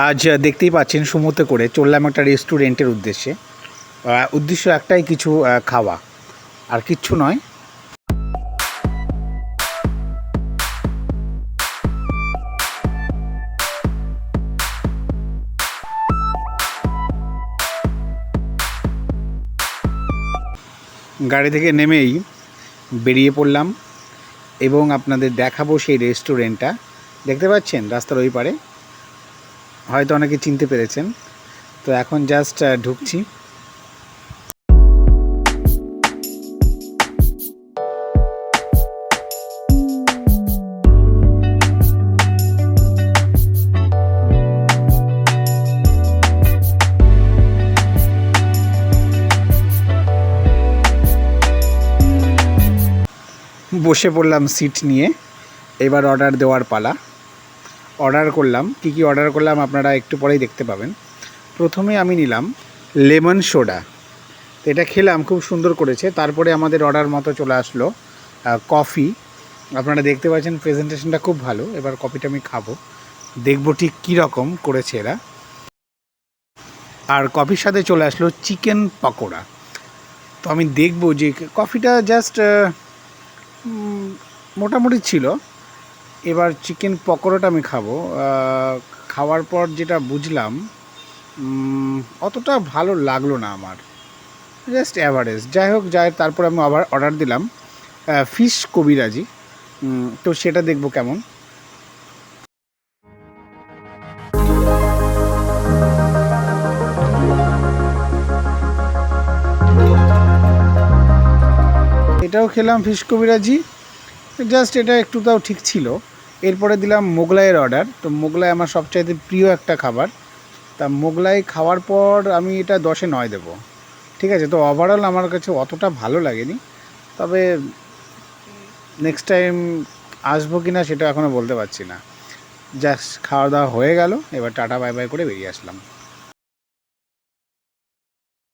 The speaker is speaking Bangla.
আজ দেখতেই পাচ্ছেন সমুদ্রে করে চললাম একটা রেস্টুরেন্টের উদ্দেশ্যে। উদ্দেশ্য একটাই, কিছু খাওয়া, আর কিচ্ছু নয়। গাড়ি থেকে নেমেই বেরিয়ে পড়লাম এবং আপনাদের দেখাবো সেই রেস্টুরেন্টটা। দেখতে পাচ্ছেন রাস্তার ওই পারে, হয়তো অনেকে চিনতে পেরেছেন। তো এখন জাস্ট ঢুকছি। বসে পড়লাম সিট নিয়ে, এবার অর্ডার দেওয়ার পালা। অর্ডার করলাম, কি অর্ডার করলাম আপনারা একটু পরেই দেখতে পাবেন। প্রথমে আমি নিলাম লেমন সোডা, তো এটা খেলাম, খুব সুন্দর করেছে। তারপরে আমাদের অর্ডার মতো চলে আসলো কফি। আপনারা দেখতে পাচ্ছেন প্রেজেন্টেশনটা খুব ভালো। এবার কফিটা আমি খাবো, দেখবো ঠিক কী রকম করেছে এরা। আর কফির সাথে চলে আসলো চিকেন পকোড়া। তো আমি দেখবো যে কফিটা জাস্ট মোটামুটি ছিল। এবার চিকেন পকোড়াটা আমি খাবো। খাওয়ার পর যেটা বুঝলাম, অতটা ভালো লাগলো না আমার, জাস্ট অ্যাভারেজ। যাই হোক, তারপর আমি আবার অর্ডার দিলাম ফিশ কবিরাজি। তো সেটা দেখবো কেমন। এটাও খেলাম ফিশ কবিরাজি, জাস্ট এটা একটু তাও ঠিক ছিল। এরপরে দিলাম মোগলাইয়ের অর্ডার। তো মোগলাই আমার সবচাইতে প্রিয় একটা খাবার। তা মোগলাই খাওয়ার পর আমি এটা 10-এ 9 দেবো। ঠিক আছে, তো ওভারঅল আমার কাছে অতটা ভালো লাগেনি। তবে নেক্সট টাইম আসবো কি না সেটা এখনও বলতে পারছি না। জাস্ট খাওয়া দাওয়া হয়ে গেল, এবার টাটা বাই বাই করে বেরিয়ে আসলাম।